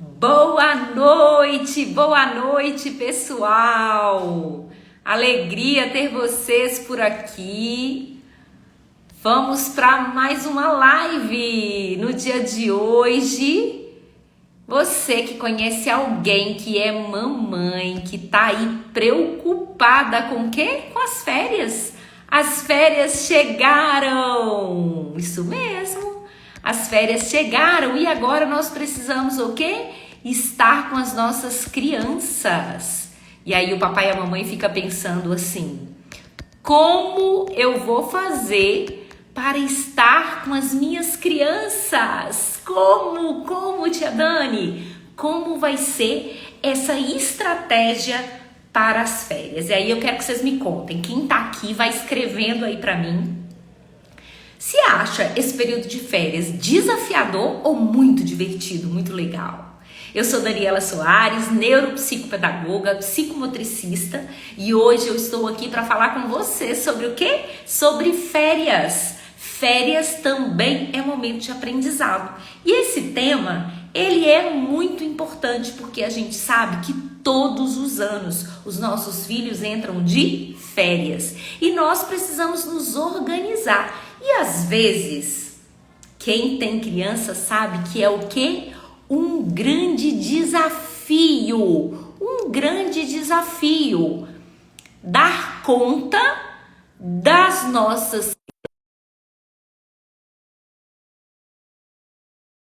Boa noite, pessoal! Alegria ter vocês por aqui. Vamos para mais uma live no dia de hoje. Você que conhece alguém que é mamãe, que tá aí preocupada com o quê? Com as férias. As férias chegaram! Isso mesmo! As férias chegaram e agora nós precisamos o quê? Estar com as nossas crianças. E aí o papai e a mamãe fica pensando assim: como eu vou fazer para estar com as minhas crianças? Como, tia Dani? Como vai ser essa estratégia para as férias? E aí eu quero que vocês me contem. Quem tá aqui vai escrevendo aí para mim. Se acha esse período de férias desafiador ou muito divertido, muito legal? Eu sou Daniela Soares, neuropsicopedagoga, psicomotricista, e hoje eu estou aqui para falar com você sobre o quê? Sobre férias. Férias também é momento de aprendizado. E esse tema, ele é muito importante porque a gente sabe que todos os anos os nossos filhos entram de férias e nós precisamos nos organizar. E às vezes, quem tem criança sabe que é o quê? Um grande desafio. Dar conta das nossas,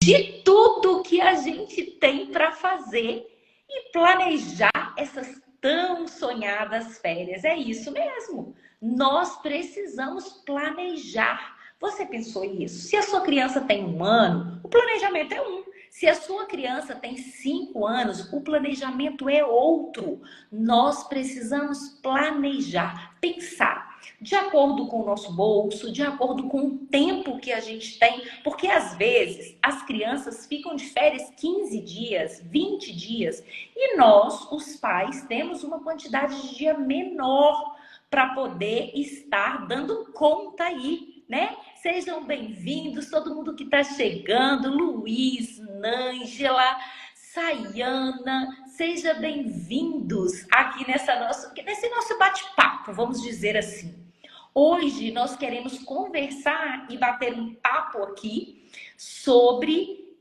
de tudo que a gente tem para fazer e planejar essas tão sonhadas férias. É isso mesmo. Nós precisamos planejar. Você pensou nisso? Se a sua criança tem 1 ano, o planejamento é um. Se a sua criança tem 5 anos, o planejamento é outro. Nós precisamos planejar, pensar de acordo com o nosso bolso, de acordo com o tempo que a gente tem, porque às vezes as crianças ficam de férias 15 dias, 20 dias, e nós, os pais, temos uma quantidade de dia menor para poder estar dando conta aí, né? Sejam bem-vindos, todo mundo que está chegando, Luiz, Nângela, Sayana, sejam bem-vindos aqui nesse nosso bate-papo, vamos dizer assim. Hoje nós queremos conversar e bater um papo aqui sobre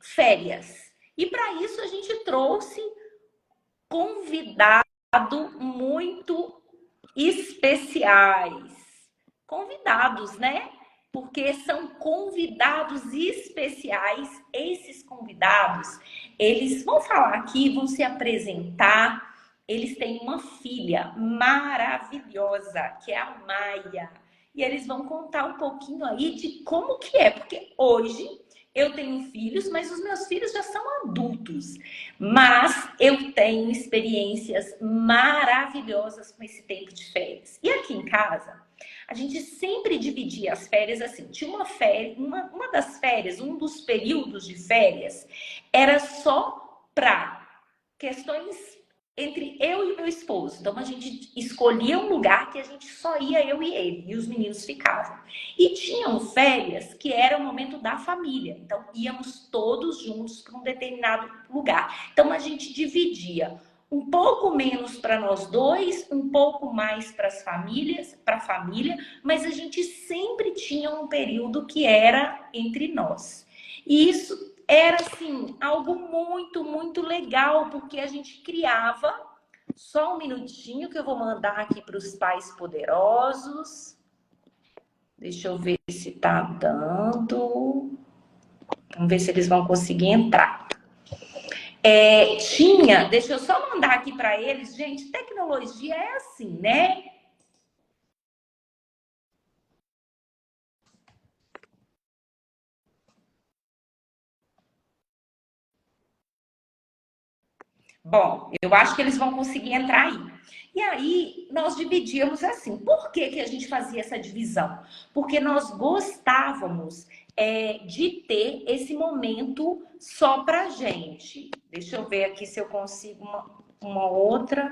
férias. E para isso a gente trouxe convidado muito especiais. Convidados, né? Porque são convidados especiais. Esses convidados, eles vão falar aqui, vão se apresentar. Eles têm uma filha maravilhosa, que é a Maia. E eles vão contar um pouquinho aí de como que é. Porque hoje eu tenho filhos, mas os meus filhos já são adultos. Mas eu tenho experiências maravilhosas com esse tempo de férias. E aqui em casa, a gente sempre dividia as férias assim. Tinha uma das férias, um dos períodos de férias, era só para questões entre eu e meu esposo. Então, a gente escolhia um lugar que a gente só ia eu e ele, e os meninos ficavam. E tinham férias que era o momento da família. Então, íamos todos juntos para um determinado lugar. Então, a gente dividia um pouco menos para nós dois, um pouco mais para a família, mas a gente sempre tinha um período que era entre nós. E isso era, assim, algo muito, muito legal, porque a gente criava... Só um minutinho que eu vou mandar aqui para os pais poderosos. Deixa eu ver se tá dando. Vamos ver se eles vão conseguir entrar. Deixa eu só mandar aqui para eles. Gente, tecnologia é assim, né? Bom, eu acho que eles vão conseguir entrar aí. E aí, nós dividíamos assim. Por que que a gente fazia essa divisão? Porque nós gostávamos de ter esse momento só pra gente. Deixa eu ver aqui se eu consigo uma outra.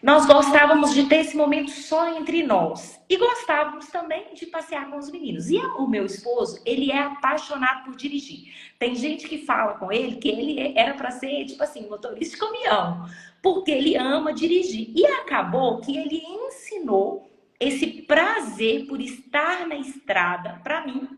Nós gostávamos de ter esse momento só entre nós. E gostávamos também de passear com os meninos. E o meu esposo, ele é apaixonado por dirigir. Tem gente que fala com ele que ele era para ser, tipo assim, motorista de caminhão, porque ele ama dirigir. E acabou que ele ensinou esse prazer por estar na estrada para mim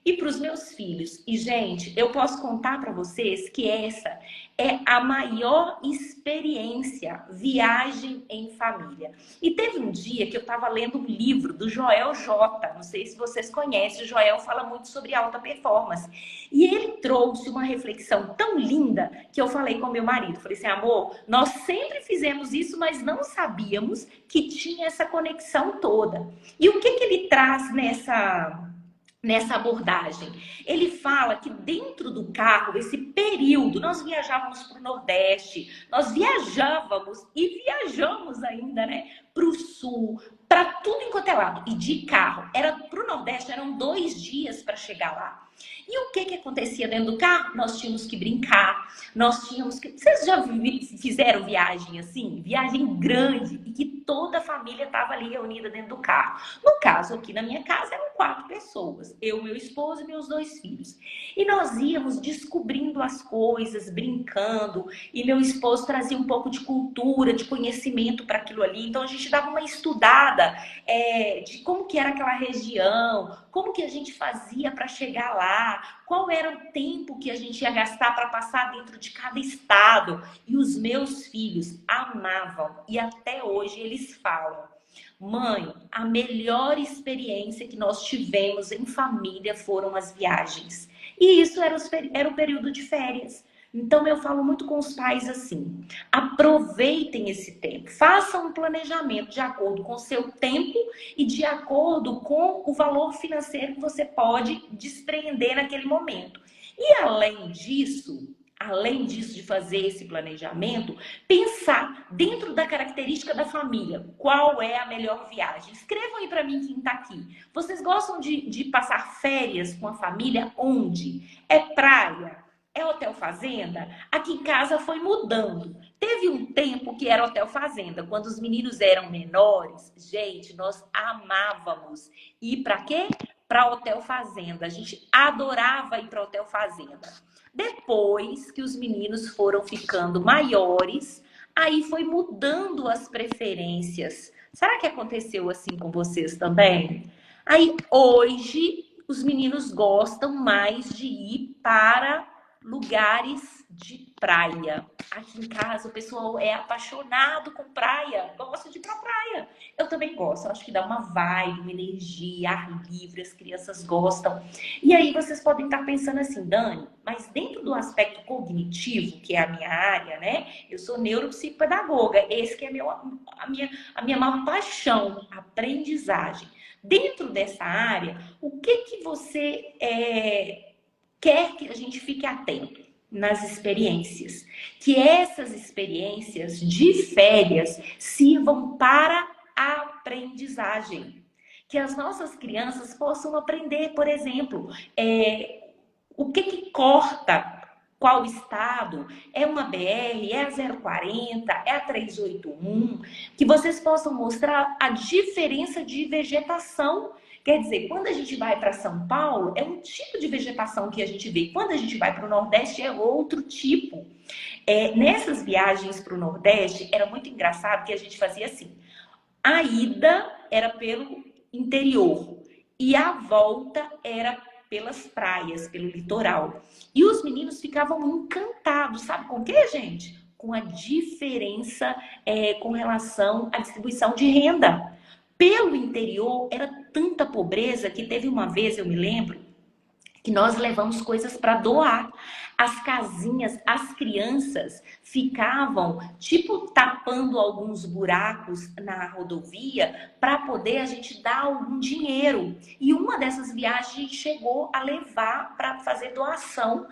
e para os meus filhos. E, gente, eu posso contar para vocês que essa é a maior experiência, viagem em família. E teve um dia que eu estava lendo um livro do Joel J. Não sei se vocês conhecem, o Joel fala muito sobre alta performance. E ele trouxe uma reflexão tão linda que eu falei com meu marido. Falei assim, amor, nós sempre fizemos isso, mas não sabíamos que tinha essa conexão toda. E o que ele traz nessa abordagem? Ele fala que dentro do carro, esse período, nós viajávamos para o Nordeste, nós viajávamos e viajamos ainda, né, para o Sul, para tudo enquanto é lado, e de carro. Era para o Nordeste, eram 2 dias para chegar lá. E o que acontecia dentro do carro? Nós tínhamos que brincar, nós tínhamos que... Vocês já fizeram viagem assim? Viagem grande, e que toda a família estava ali reunida dentro do carro. No caso, aqui na minha casa, eram 4 pessoas. Eu, meu esposo e meus 2 filhos. E nós íamos descobrindo as coisas, brincando. E meu esposo trazia um pouco de cultura, de conhecimento para aquilo ali. Então, a gente dava uma estudada de como que era aquela região, como que a gente fazia para chegar lá, qual era o tempo que a gente ia gastar para passar dentro de cada estado. E os meus filhos amavam. E até hoje eles falam: mãe, a melhor experiência que nós tivemos em família foram as viagens. E isso era o período de férias. Então eu falo muito com os pais assim: aproveitem esse tempo, façam um planejamento de acordo com o seu tempo e de acordo com o valor financeiro que você pode despreender naquele momento. E além disso de fazer esse planejamento, pensar dentro da característica da família, qual é a melhor viagem. Escrevam aí para mim quem está aqui. Vocês gostam de passar férias com a família onde? É praia? É hotel fazenda? Aqui em casa foi mudando. Teve um tempo que era hotel fazenda. Quando os meninos eram menores, gente, nós amávamos ir para quê? Para hotel fazenda. A gente adorava ir para hotel fazenda. Depois que os meninos foram ficando maiores, aí foi mudando as preferências. Será que aconteceu assim com vocês também? Aí hoje os meninos gostam mais de ir para lugares de praia. Aqui em casa o pessoal é apaixonado com praia, gosta de ir pra praia. Eu também gosto, eu acho que dá uma vibe, uma energia, ar livre, as crianças gostam. E aí vocês podem estar pensando assim, Dani, mas dentro do aspecto cognitivo, que é a minha área, né? Eu sou neuropsicopedagoga, esse que é a minha maior paixão, aprendizagem. Dentro dessa área, o que você quer que a gente fique atento nas experiências? Que essas experiências de férias sirvam para a aprendizagem. Que as nossas crianças possam aprender, por exemplo, o que corta qual estado, é uma BR, é a 040, é a 381, que vocês possam mostrar a diferença de vegetação. Quer dizer, quando a gente vai para São Paulo, é um tipo de vegetação que a gente vê. Quando a gente vai para o Nordeste, é outro tipo. Nessas viagens para o Nordeste, era muito engraçado que a gente fazia assim. A ida era pelo interior e a volta era pelas praias, pelo litoral. E os meninos ficavam encantados, sabe com o que, gente? Com a diferença com relação à distribuição de renda. Pelo interior, era tanta pobreza que teve uma vez, eu me lembro, que nós levamos coisas para doar. As casinhas, as crianças ficavam tipo tapando alguns buracos na rodovia para poder a gente dar algum dinheiro. E uma dessas viagens a gente chegou a levar para fazer doação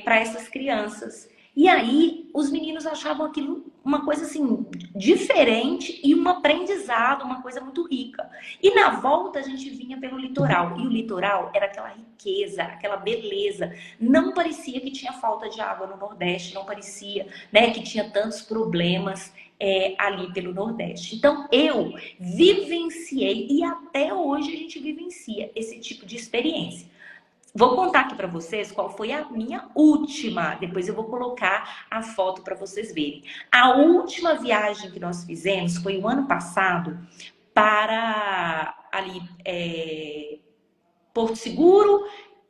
para essas crianças. E aí os meninos achavam aquilo uma coisa assim diferente e um aprendizado, uma coisa muito rica. E na volta a gente vinha pelo litoral. E o litoral era aquela riqueza, aquela beleza. Não parecia que tinha falta de água no Nordeste, não parecia, né, que tinha tantos problemas. ali pelo Nordeste. Então, eu vivenciei e até hoje a gente vivencia esse tipo de experiência. Vou contar aqui para vocês qual foi a minha última. Depois eu vou colocar a foto para vocês verem. A última viagem que nós fizemos foi o ano passado para ali Porto Seguro.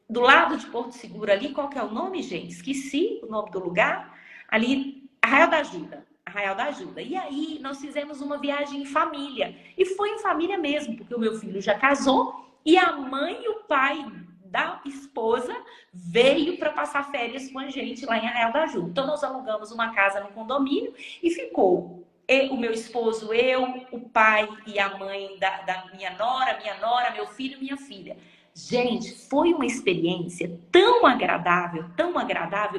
Do lado de Porto Seguro ali, qual que é o nome, gente? Esqueci o nome do lugar. Ali, Arraial da Ajuda. Arraial da Ajuda. E aí, nós fizemos uma viagem em família. E foi em família mesmo, porque o meu filho já casou e a mãe e o pai da esposa veio para passar férias com a gente lá em Arraial da Ajuda. Então, nós alugamos uma casa no condomínio e ficou o meu esposo, eu, o pai e a mãe da minha nora, meu filho e minha filha. Gente, foi uma experiência tão agradável,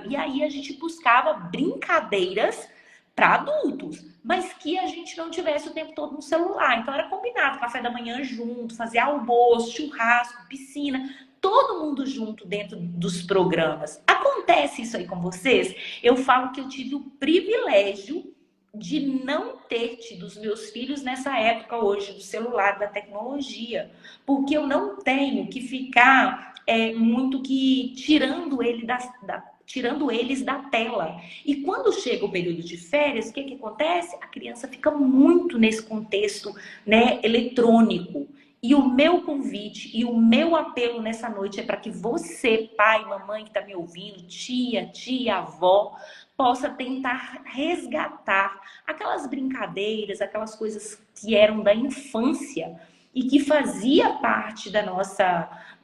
e aí a gente buscava brincadeiras para adultos, mas que a gente não tivesse o tempo todo no celular. Então era combinado, café da manhã junto, fazer almoço, churrasco, piscina, todo mundo junto dentro dos programas. Acontece isso aí com vocês? Eu falo que eu tive o privilégio de não ter tido os meus filhos nessa época hoje do celular, da tecnologia, porque eu não tenho que ficar muito que tirando eles da tela. E quando chega o período de férias, o que acontece? A criança fica muito nesse contexto, né, eletrônico. E o meu convite e o meu apelo nessa noite é para que você, pai, mamãe que está me ouvindo, tia, avó, possa tentar resgatar aquelas brincadeiras, aquelas coisas que eram da infância e que fazia parte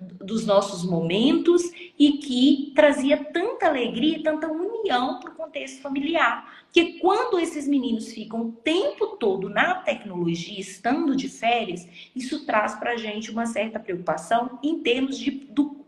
dos nossos momentos e que trazia tanta alegria e tanta união para o contexto familiar. Porque quando esses meninos ficam o tempo todo na tecnologia, estando de férias, isso traz para a gente uma certa preocupação em termos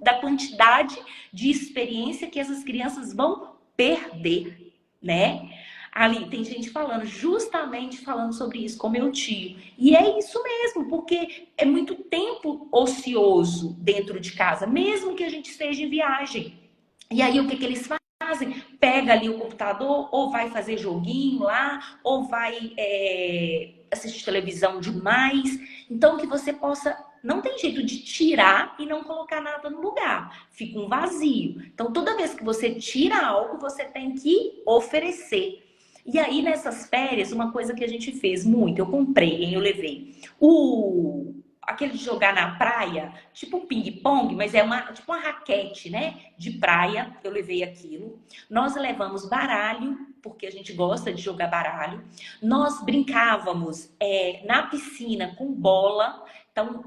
da quantidade de experiência que essas crianças vão perder, né? Ali tem gente justamente falando sobre isso com meu tio. E é isso mesmo, porque é muito tempo ocioso dentro de casa, mesmo que a gente esteja em viagem. E aí o que eles fazem? Pega ali o computador, ou vai fazer joguinho lá, ou vai assistir televisão demais. Então que você possa... Não tem jeito de tirar e não colocar nada no lugar. Fica um vazio. Então, toda vez que você tira algo, você tem que oferecer. E aí, nessas férias, uma coisa que a gente fez muito, eu levei aquele de jogar na praia, tipo um ping-pong, mas tipo uma raquete, né? De praia, eu levei aquilo. Nós levamos baralho, porque a gente gosta de jogar baralho. Nós brincávamos na piscina com bola. Então,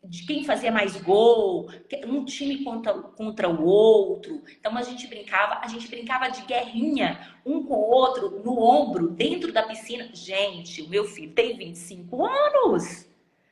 de quem fazia mais gol, um time contra o outro. Então, a gente brincava de guerrinha, um com o outro, no ombro, dentro da piscina. Gente, o meu filho tem 25 anos,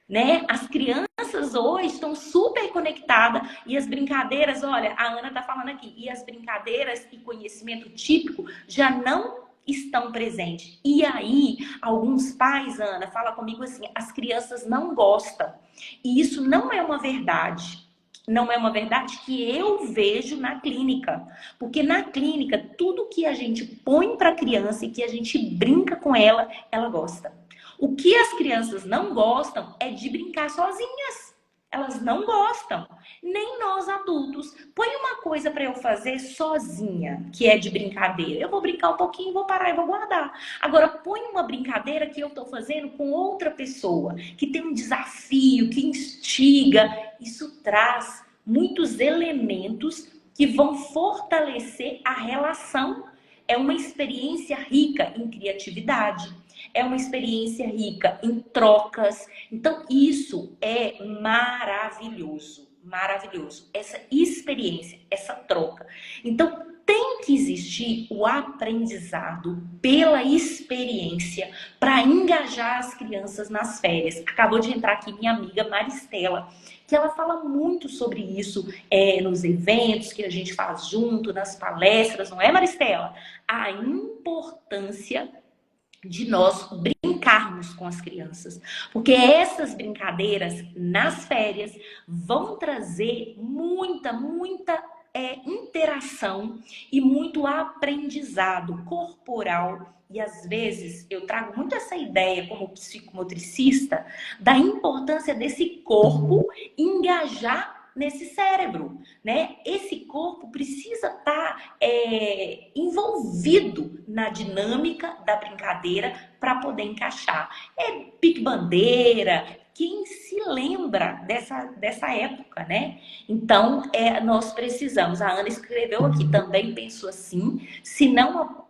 né? As crianças hoje estão super conectadas e as brincadeiras, olha, a Ana tá falando aqui, e as brincadeiras e conhecimento típico já não estão presentes. E aí, alguns pais, Ana, falam comigo assim, as crianças não gostam. E isso não é uma verdade. Não é uma verdade que eu vejo na clínica. Porque na clínica, tudo que a gente põe para a criança e que a gente brinca com ela, ela gosta. O que as crianças não gostam é de brincar sozinhas. Elas não gostam. Nem nós adultos. Põe uma coisa para eu fazer sozinha, que é de brincadeira. Eu vou brincar um pouquinho, vou parar e vou guardar. Agora, põe uma brincadeira que eu estou fazendo com outra pessoa, que tem um desafio, que instiga. Isso traz muitos elementos que vão fortalecer a relação. É uma experiência rica em criatividade. É uma experiência rica em trocas. Então, isso é maravilhoso. Maravilhoso. Essa experiência, essa troca. Então, tem que existir o aprendizado pela experiência para engajar as crianças nas férias. Acabou de entrar aqui minha amiga Maristela, que ela fala muito sobre isso nos eventos que a gente faz junto, nas palestras, não é, Maristela? A importância de nós brincarmos com as crianças. Porque essas brincadeiras nas férias vão trazer muita interação e muito aprendizado corporal. E às vezes eu trago muito essa ideia como psicomotricista da importância desse corpo engajar nesse cérebro, né? Esse corpo precisa estar envolvido na dinâmica da brincadeira para poder encaixar. Pique-bandeira, quem se lembra dessa época, né? Então, nós precisamos. A Ana escreveu aqui, também pensou assim, se não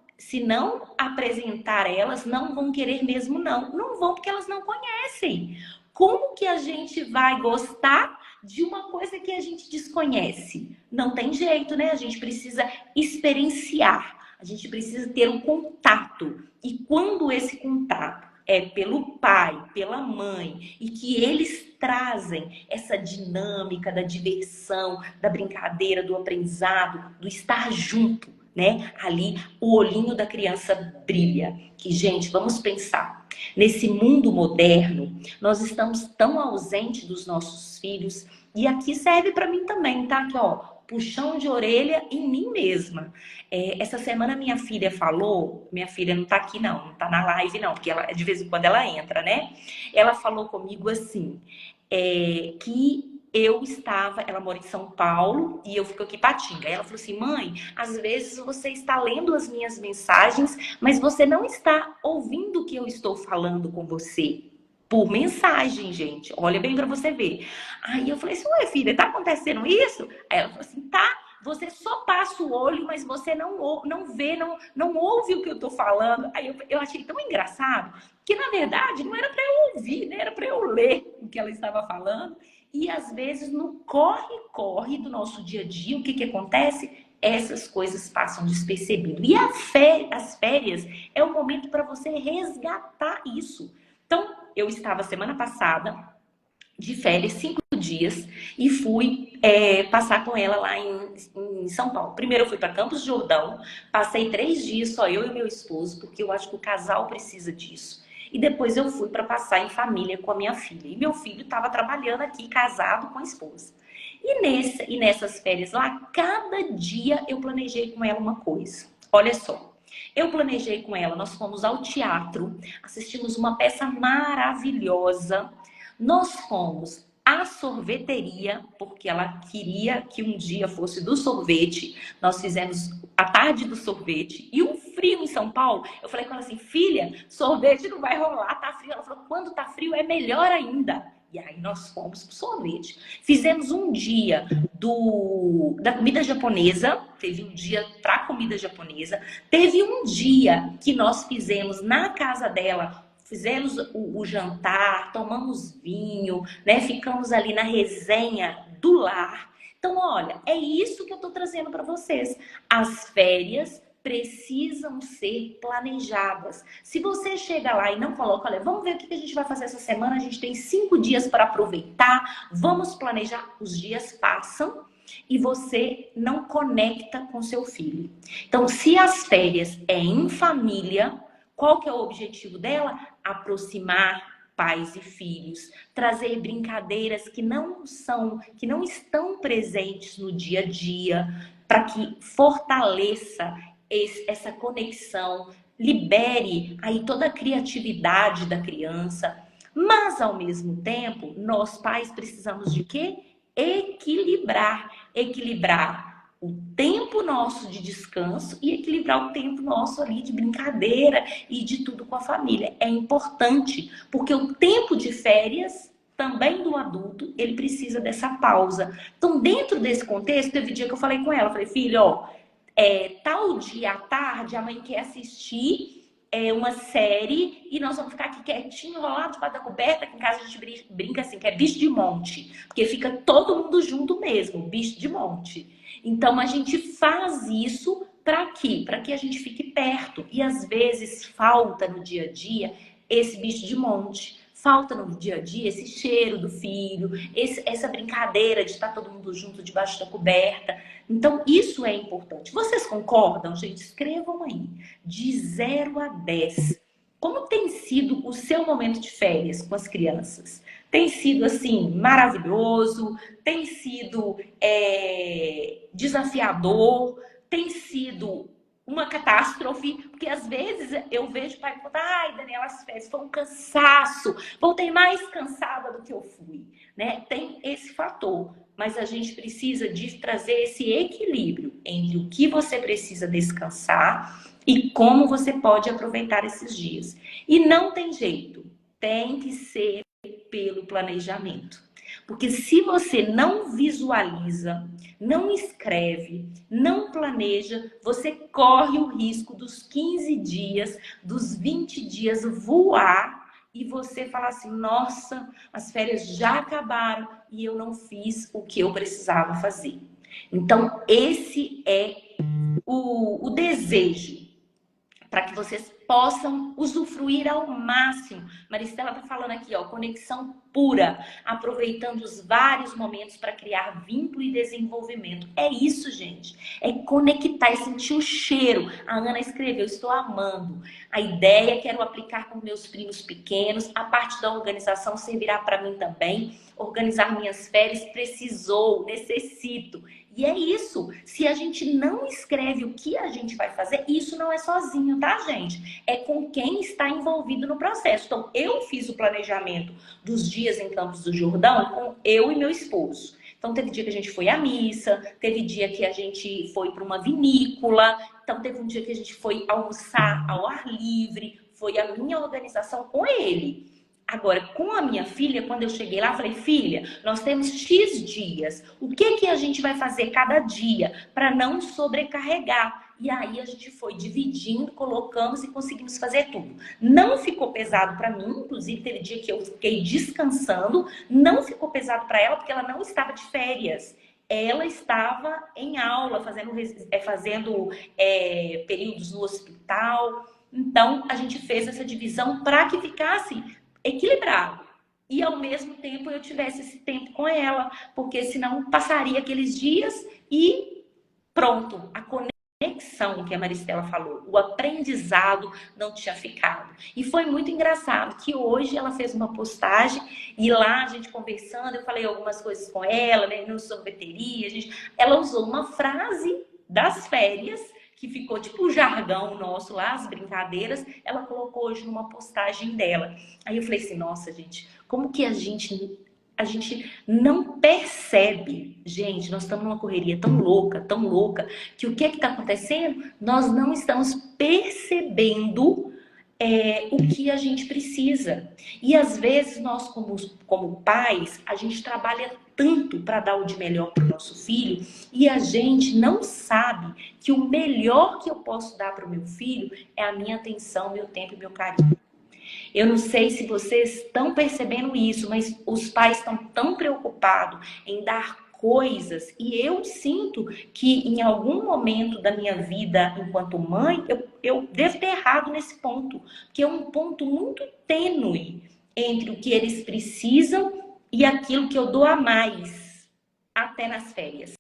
apresentar elas, não vão querer mesmo, não. Não vão porque elas não conhecem. Como que a gente vai gostar de uma coisa que a gente desconhece? Não tem jeito, né? A gente precisa experienciar. A gente precisa ter um contato. E quando esse contato é pelo pai, pela mãe, e que eles trazem essa dinâmica da diversão, da brincadeira, do aprendizado, do estar junto, né? Ali o olhinho da criança brilha. Que, gente, vamos pensar. Nesse mundo moderno, nós estamos tão ausentes dos nossos filhos. E aqui serve para mim também, tá? Aqui, ó, puxão de orelha em mim mesma. Essa semana minha filha falou, minha filha não tá aqui não tá na live não, porque ela, de vez em quando ela entra, né? Ela falou comigo assim, que ela mora em São Paulo e eu fico aqui em Patinga. Ela falou assim, mãe, às vezes você está lendo as minhas mensagens, mas você não está ouvindo o que eu estou falando com você. Por mensagem, gente. Olha bem pra você ver. Aí eu falei assim, ué, filha, tá acontecendo isso? Aí ela falou assim, tá. Você só passa o olho, mas você não vê, não ouve o que eu tô falando. Aí eu achei tão engraçado que, na verdade, não era pra eu ouvir, né? Era pra eu ler o que ela estava falando. E, às vezes, no corre-corre do nosso dia a dia, o que acontece? Essas coisas passam despercebido. E as férias é o momento para você resgatar isso. Então, eu estava semana passada de férias, 5 dias, e fui passar com ela lá em São Paulo. Primeiro eu fui para Campos do Jordão, passei 3 dias, só eu e meu esposo, porque eu acho que o casal precisa disso. E depois eu fui para passar em família com a minha filha. E meu filho estava trabalhando aqui, casado com a esposa. E nessas férias lá, cada dia eu planejei com ela uma coisa. Olha só. Eu planejei com ela, nós fomos ao teatro, assistimos uma peça maravilhosa. Nós fomos à sorveteria, porque ela queria que um dia fosse do sorvete. Nós fizemos a tarde do sorvete. E um frio em São Paulo, eu falei com ela assim, filha, sorvete não vai rolar, tá frio. Ela falou, quando tá frio é melhor ainda. E aí nós fomos pro sorvete. Fizemos um dia da comida japonesa. Teve um dia pra comida japonesa. Teve um dia que nós fizemos na casa dela. Fizemos o jantar, tomamos vinho, né? Ficamos ali na resenha do lar. Então, olha, é isso que eu tô trazendo para vocês. As férias precisam ser planejadas. Se você chega lá e não coloca, olha, vamos ver o que a gente vai fazer essa semana, a gente tem 5 dias para aproveitar, vamos planejar, os dias passam e você não conecta com seu filho. Então, se as férias é em família, qual que é o objetivo dela? Aproximar pais e filhos, trazer brincadeiras que não estão presentes no dia a dia, para que fortaleça essa conexão, libere aí toda a criatividade da criança. Mas, ao mesmo tempo, nós pais precisamos de quê? Equilibrar o tempo nosso de descanso e equilibrar o tempo nosso ali de brincadeira e de tudo com a família. É importante, porque o tempo de férias também do adulto, ele precisa dessa pausa. Então, dentro desse contexto, teve dia que eu falei com ela, falei, filha, ó, tal dia à tarde, a mãe quer assistir uma série e nós vamos ficar aqui quietinho, enrolado debaixo da coberta, que em casa a gente brinca assim, que é bicho de monte, porque fica todo mundo junto mesmo, bicho de monte. Então, a gente faz isso para quê? Para que a gente fique perto. E às vezes falta no dia a dia esse bicho de monte. Falta no dia a dia esse cheiro do filho, essa brincadeira de estar todo mundo junto debaixo da coberta. Então, isso é importante. Vocês concordam, gente? Escrevam aí. De 0 a 10. Como tem sido o seu momento de férias com as crianças? Tem sido, assim, maravilhoso? Tem sido desafiador, tem sido uma catástrofe, porque às vezes eu vejo o pai falando, ai, Daniela, as férias foi um cansaço, voltei mais cansada do que eu fui, né? Tem esse fator, mas a gente precisa de trazer esse equilíbrio entre o que você precisa descansar e como você pode aproveitar esses dias. E não tem jeito, tem que ser pelo planejamento. Porque se você não visualiza, não escreve, não planeja, você corre o risco dos 15 dias, dos 20 dias voar e você falar assim, nossa, as férias já acabaram e eu não fiz o que eu precisava fazer. Então, esse é o desejo para que vocês possam usufruir ao máximo. Maristela está falando aqui, ó, conexão pura, aproveitando os vários momentos para criar vínculo e desenvolvimento. É isso, gente. É conectar, é sentir o cheiro. A Ana escreveu, estou amando. A ideia quero aplicar com meus primos pequenos. A parte da organização servirá para mim também. Organizar minhas férias precisou, necessito. E é isso. Se a gente não escreve o que a gente vai fazer, isso não é sozinho, tá, gente? É com quem está envolvido no processo. Então, eu fiz o planejamento dos dias em Campos do Jordão com eu e meu esposo. Então, teve dia que a gente foi à missa, teve dia que a gente foi para uma vinícola, então teve um dia que a gente foi almoçar ao ar livre, foi a minha organização com ele. Agora, com a minha filha, quando eu cheguei lá, falei, filha, nós temos X dias. O que a gente vai fazer cada dia para não sobrecarregar? E aí a gente foi dividindo, colocamos e conseguimos fazer tudo. Não ficou pesado para mim, inclusive teve dia que eu fiquei descansando. Não ficou pesado para ela porque ela não estava de férias. Ela estava em aula, fazendo períodos no hospital. Então, a gente fez essa divisão para que ficasse equilibrado. E ao mesmo tempo eu tivesse esse tempo com ela, porque senão passaria aqueles dias e pronto, a conexão que a Maristela falou, o aprendizado não tinha ficado. E foi muito engraçado que hoje ela fez uma postagem e lá a gente conversando, eu falei algumas coisas com ela, né, no sorveteria, ela usou uma frase das férias que ficou tipo o jargão nosso lá, as brincadeiras, ela colocou hoje numa postagem dela. Aí eu falei assim, nossa, gente, como que a gente não percebe? Gente, nós estamos numa correria tão louca, que o que está acontecendo? Nós não estamos percebendo o que a gente precisa. E às vezes nós, como pais, a gente trabalha tanto para dar o de melhor para o nosso filho e a gente não sabe que o melhor que eu posso dar para o meu filho é a minha atenção, meu tempo e meu carinho. Eu não sei se vocês estão percebendo isso, mas os pais estão tão preocupados em dar coisas e eu sinto que em algum momento da minha vida enquanto mãe, eu devo ter errado nesse ponto, que é um ponto muito tênue entre o que eles precisam e aquilo que eu dou a mais, até nas férias.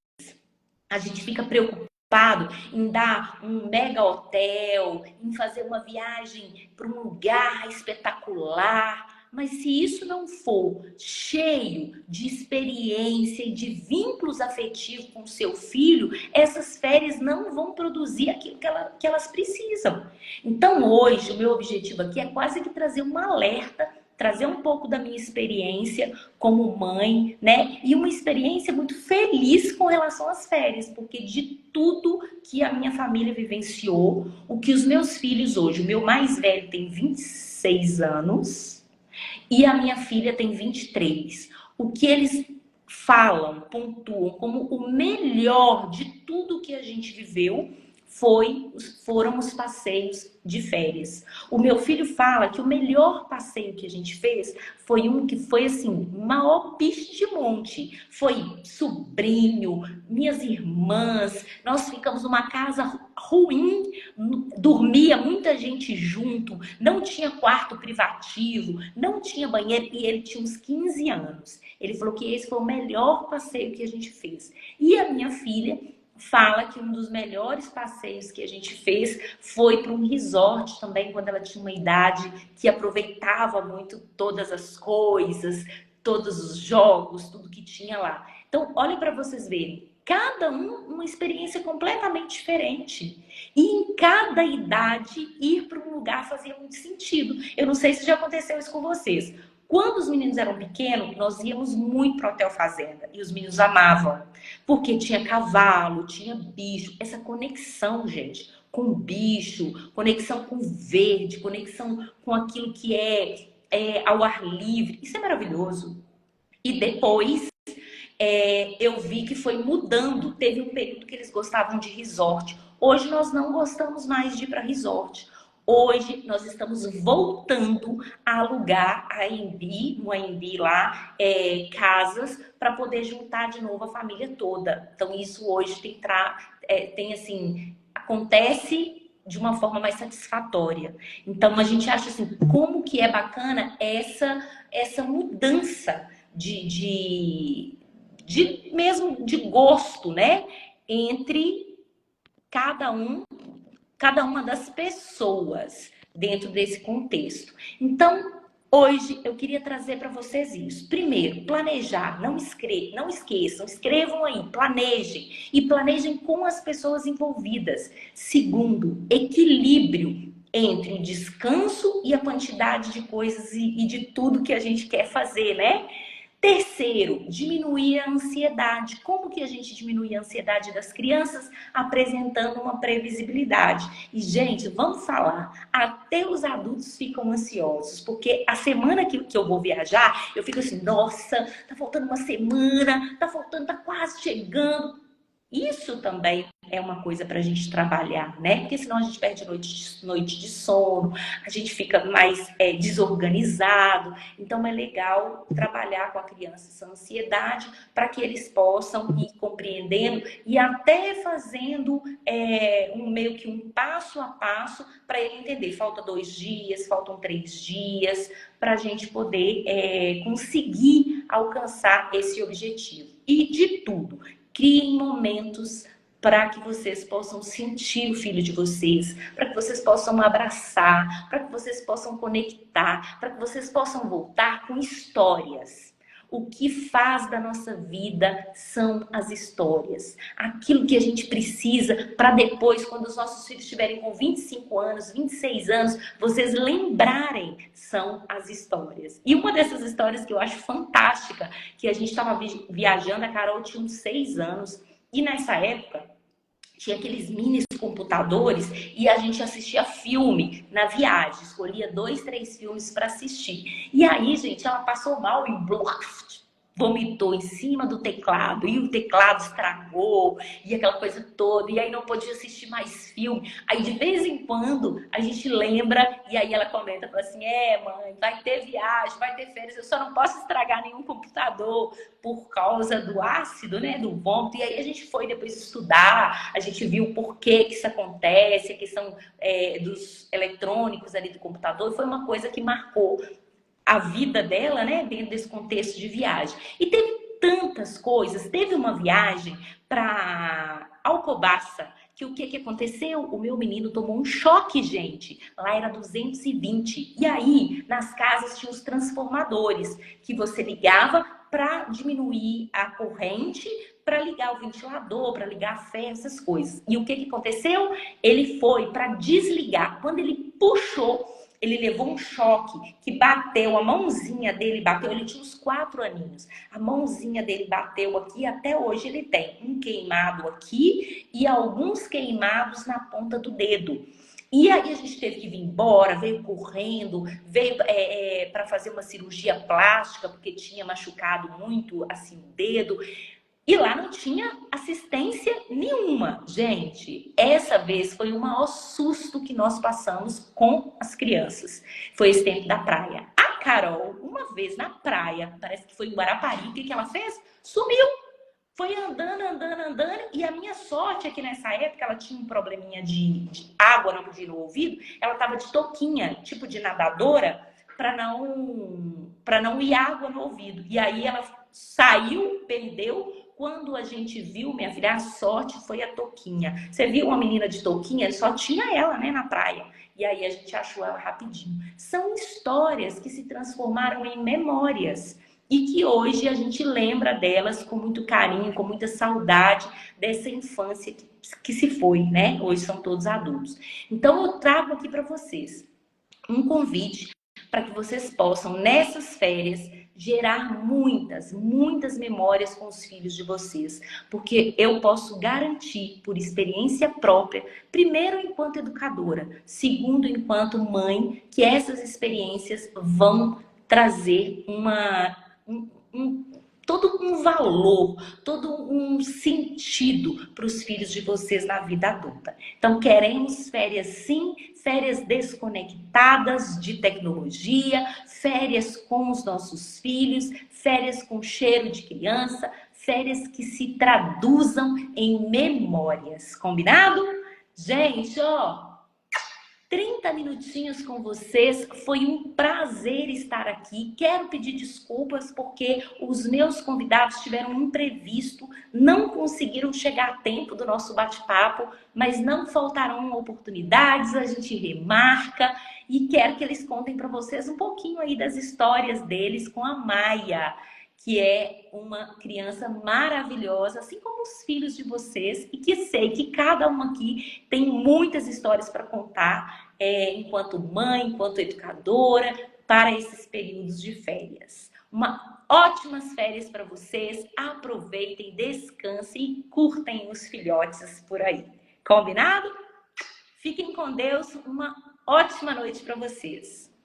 A gente fica preocupado em dar um mega hotel, em fazer uma viagem para um lugar espetacular. Mas se isso não for cheio de experiência e de vínculos afetivos com o seu filho, essas férias não vão produzir aquilo que elas precisam. Então hoje o meu objetivo aqui é quase que trazer um alerta, trazer um pouco da minha experiência como mãe, né? E uma experiência muito feliz com relação às férias, porque de tudo que a minha família vivenciou, o que os meus filhos hoje, o meu mais velho tem 26 anos e a minha filha tem 23. O que eles falam, pontuam como o melhor de tudo que a gente viveu foram os passeios de férias. O meu filho fala que o melhor passeio que a gente fez foi um que foi assim, maior bicho de monte. Foi sobrinho, minhas irmãs, nós ficamos numa casa ruim, dormia muita gente junto, não tinha quarto privativo, não tinha banheiro e ele tinha uns 15 anos. Ele falou que esse foi o melhor passeio que a gente fez. E a minha filha fala que um dos melhores passeios que a gente fez foi para um resort também, quando ela tinha uma idade que aproveitava muito todas as coisas, todos os jogos, tudo que tinha lá. Então, olhem para vocês verem. Cada um uma experiência completamente diferente. E em cada idade, ir para um lugar fazia muito sentido. Eu não sei se já aconteceu isso com vocês. Quando os meninos eram pequenos, nós íamos muito para o Hotel Fazenda. E os meninos amavam. Porque tinha cavalo, tinha bicho. Essa conexão, gente, com o bicho, conexão com o verde, conexão com aquilo que é ao ar livre. Isso é maravilhoso. E depois eu vi que foi mudando. Teve um período que eles gostavam de resort. Hoje nós não gostamos mais de ir para resort. Hoje nós estamos voltando a alugar a AMB, no AMB lá, casas para poder juntar de novo a família toda. Então isso hoje tem assim, acontece de uma forma mais satisfatória. Então a gente acha assim, como que é bacana essa mudança mesmo de gosto, né? Entre cada uma das pessoas dentro desse contexto. Então, hoje eu queria trazer para vocês isso. Primeiro, planejar, não esqueçam, escrevam aí, planejem e planejem com as pessoas envolvidas. Segundo, equilíbrio entre o descanso e a quantidade de coisas e de tudo que a gente quer fazer, né? Terceiro, diminuir a ansiedade. Como que a gente diminui a ansiedade das crianças? Apresentando uma previsibilidade. E, gente, vamos falar, até os adultos ficam ansiosos, porque a semana que eu vou viajar, eu fico assim, nossa, tá faltando uma semana, tá quase chegando. Isso também é uma coisa para a gente trabalhar, né? Porque senão a gente perde noite de sono, a gente fica mais desorganizado. Então é legal trabalhar com a criança essa ansiedade para que eles possam ir compreendendo e até fazendo meio que um passo a passo para ele entender. Falta 2 dias, faltam 3 dias, para a gente poder conseguir alcançar esse objetivo. E de tudo. Criem momentos para que vocês possam sentir o filho de vocês, para que vocês possam abraçar, para que vocês possam conectar, para que vocês possam voltar com histórias. O que faz da nossa vida são as histórias. Aquilo que a gente precisa para depois, quando os nossos filhos estiverem com 25 anos, 26 anos, vocês lembrarem, são as histórias. E uma dessas histórias que eu acho fantástica, que a gente estava viajando, a Carol tinha uns 6 anos, e nessa época tinha aqueles mini computadores e a gente assistia filme na viagem, escolhia 2, 3 filmes para assistir. E aí, gente, ela passou mal e vomitou em cima do teclado e o teclado estragou e aquela coisa toda, e aí não podia assistir mais filme. Aí de vez em quando a gente lembra e aí ela comenta, fala assim, mãe, vai ter viagem, vai ter férias, eu só não posso estragar nenhum computador por causa do ácido, né, do vômito. E aí a gente foi depois estudar, a gente viu por que isso acontece, a questão dos eletrônicos ali do computador, foi uma coisa que marcou a vida dela, né, dentro desse contexto de viagem. E teve tantas coisas. Teve uma viagem para Alcobaça, que o que aconteceu? O meu menino tomou um choque, gente. Lá era 220. E aí, nas casas tinha os transformadores, que você ligava para diminuir a corrente, para ligar o ventilador, para ligar a ferro, essas coisas. E o que aconteceu? Ele foi para desligar. Quando ele puxou, ele levou um choque que bateu, a mãozinha dele bateu, ele tinha uns 4 aninhos. A mãozinha dele bateu aqui, até hoje ele tem um queimado aqui e alguns queimados na ponta do dedo. E aí a gente teve que vir embora, veio correndo, veio para fazer uma cirurgia plástica, porque tinha machucado muito assim o dedo. E lá não tinha assistência nenhuma. Gente, essa vez foi o maior susto que nós passamos com as crianças. Foi esse tempo da praia. A Carol, uma vez na praia, parece que foi em Guarapari, o que ela fez? Sumiu. Foi andando. E a minha sorte é que nessa época ela tinha um probleminha de água no ouvido. Ela tava de touquinha, tipo de nadadora, para não ir água no ouvido. E aí ela saiu, perdeu. Quando a gente viu, minha filha, a sorte foi a touquinha. Você viu uma menina de touquinha? Só tinha ela, né, na praia. E aí a gente achou ela rapidinho. São histórias que se transformaram em memórias. e que hoje a gente lembra delas com muito carinho, com muita saudade dessa infância que se foi, né? Hoje são todos adultos. Então eu trago aqui para vocês um convite para que vocês possam, nessas férias, gerar muitas memórias com os filhos de vocês. Porque eu posso garantir, por experiência própria, primeiro enquanto educadora, segundo enquanto mãe, que essas experiências vão trazer todo um valor, todo um sentido para os filhos de vocês na vida adulta. Então, queremos férias sim, férias desconectadas de tecnologia, férias com os nossos filhos, férias com cheiro de criança, férias que se traduzam em memórias. Combinado? Gente, ó, 30 minutinhos com vocês, foi um prazer estar aqui. Quero pedir desculpas porque os meus convidados tiveram um imprevisto, não conseguiram chegar a tempo do nosso bate-papo, mas não faltarão oportunidades, a gente remarca e quero que eles contem para vocês um pouquinho aí das histórias deles com a Maia, que é uma criança maravilhosa, assim como os filhos de vocês, e que sei que cada uma aqui tem muitas histórias para contar, enquanto mãe, enquanto educadora, para esses períodos de férias. Ótimas férias para vocês, aproveitem, descansem e curtem os filhotes por aí. Combinado? Fiquem com Deus, uma ótima noite para vocês.